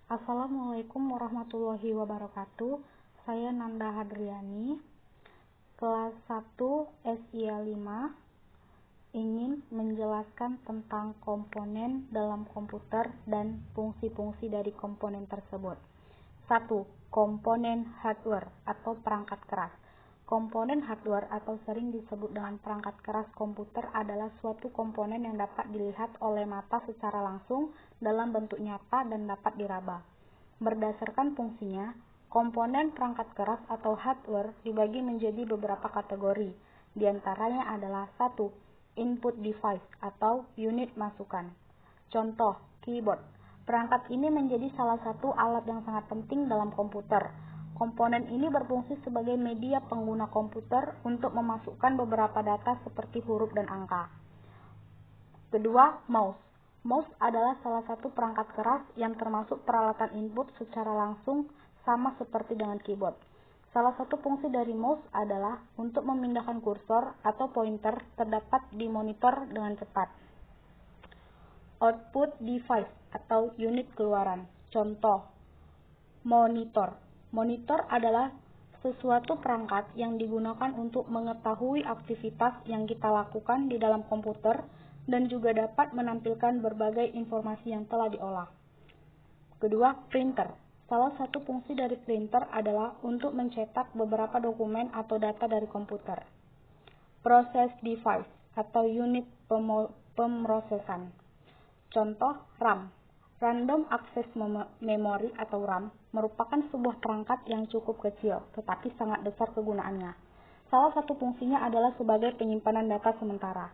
Assalamualaikum warahmatullahi wabarakatuh. Saya Nanda Hadriani, kelas 1 SIA 5, ingin menjelaskan tentang komponen dalam komputer dan fungsi-fungsi dari komponen tersebut. 1. Komponen hardware atau perangkat keras. Komponen hardware atau sering disebut dengan perangkat keras komputer adalah suatu komponen yang dapat dilihat oleh mata secara langsung dalam bentuk nyata dan dapat diraba. Berdasarkan fungsinya, komponen perangkat keras atau hardware dibagi menjadi beberapa kategori. Di antaranya adalah 1. Input device atau unit masukan. Contoh, keyboard. Perangkat ini menjadi salah satu alat yang sangat penting dalam komputer. Komponen ini berfungsi sebagai media pengguna komputer untuk memasukkan beberapa data seperti huruf dan angka. Kedua, mouse. Mouse adalah salah satu perangkat keras yang termasuk peralatan input secara langsung sama seperti dengan keyboard. Salah satu fungsi dari mouse adalah untuk memindahkan kursor atau pointer terdapat di monitor dengan cepat. Output device atau unit keluaran. Contoh, monitor. Monitor adalah sesuatu perangkat yang digunakan untuk mengetahui aktivitas yang kita lakukan di dalam komputer dan juga dapat menampilkan berbagai informasi yang telah diolah. Kedua, printer. Salah satu fungsi dari printer adalah untuk mencetak beberapa dokumen atau data dari komputer. Process device atau unit pemrosesan. Contoh, RAM. Random Access Memory atau RAM merupakan sebuah perangkat yang cukup kecil, tetapi sangat besar kegunaannya. Salah satu fungsinya adalah sebagai penyimpanan data sementara.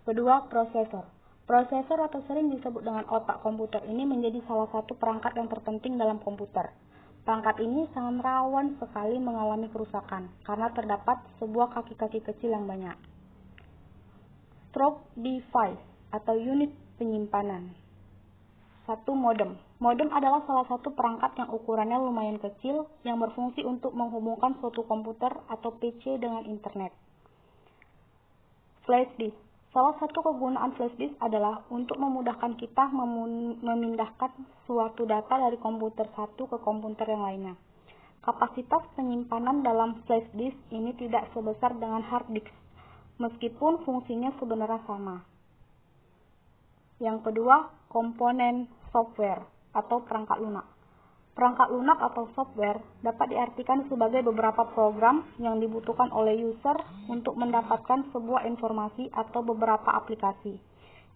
Kedua, prosesor. Prosesor atau sering disebut dengan otak komputer ini menjadi salah satu perangkat yang terpenting dalam komputer. Perangkat ini sangat rawan sekali mengalami kerusakan, karena terdapat sebuah kaki-kaki kecil yang banyak. Storage device atau unit penyimpanan. 1. Modem. Modem adalah salah satu perangkat yang ukurannya lumayan kecil yang berfungsi untuk menghubungkan suatu komputer atau PC dengan internet. Flash disk. Salah satu kegunaan flash disk adalah untuk memudahkan kita memindahkan suatu data dari komputer satu ke komputer yang lainnya. Kapasitas penyimpanan dalam flash disk ini tidak sebesar dengan hard disk, meskipun fungsinya sebenarnya sama. Yang kedua, komponen software atau perangkat lunak. Perangkat lunak atau software dapat diartikan sebagai beberapa program yang dibutuhkan oleh user untuk mendapatkan sebuah informasi atau beberapa aplikasi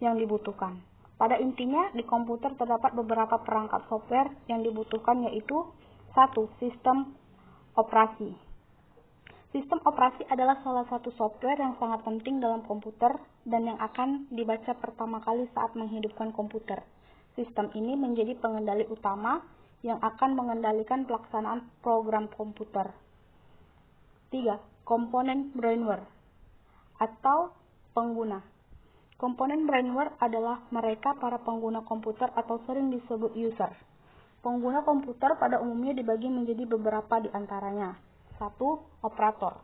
yang dibutuhkan. Pada intinya, di komputer terdapat beberapa perangkat software yang dibutuhkan, yaitu 1. Sistem operasi. Sistem operasi adalah salah satu software yang sangat penting dalam komputer dan yang akan dibaca pertama kali saat menghidupkan komputer. Sistem ini menjadi pengendali utama yang akan mengendalikan pelaksanaan program komputer. 3. Komponen brainware atau pengguna. Komponen brainware adalah mereka para pengguna komputer atau sering disebut user. Pengguna komputer pada umumnya dibagi menjadi beberapa di antaranya. 1. Operator.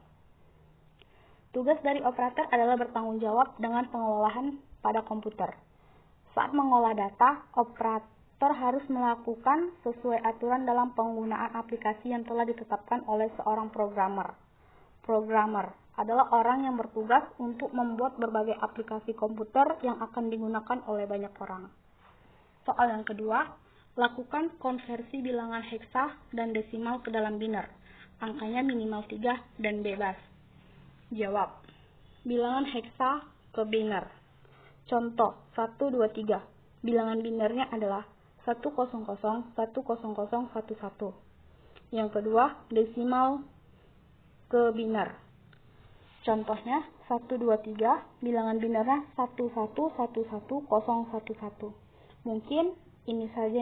Tugas dari operator adalah bertanggung jawab dengan pengelolaan pada komputer. Saat mengolah data, operator harus melakukan sesuai aturan dalam penggunaan aplikasi yang telah ditetapkan oleh seorang programmer. Programmer adalah orang yang bertugas untuk membuat berbagai aplikasi komputer yang akan digunakan oleh banyak orang. Soal yang kedua, lakukan konversi bilangan heksa dan desimal ke dalam biner. Angkanya minimal 3 dan bebas. Jawab. Bilangan heksa ke biner. Contoh 1, 2, 3. Bilangan binernya adalah 100, 100, 11. Yang kedua, desimal ke biner. Contohnya 1, 2, 3. Bilangan binernya 111111. Mungkin ini saja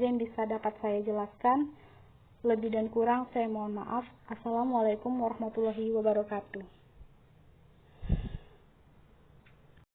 yang bisa dapat saya jelaskan. Lebih dan kurang saya mohon maaf. Assalamualaikum warahmatullahi wabarakatuh.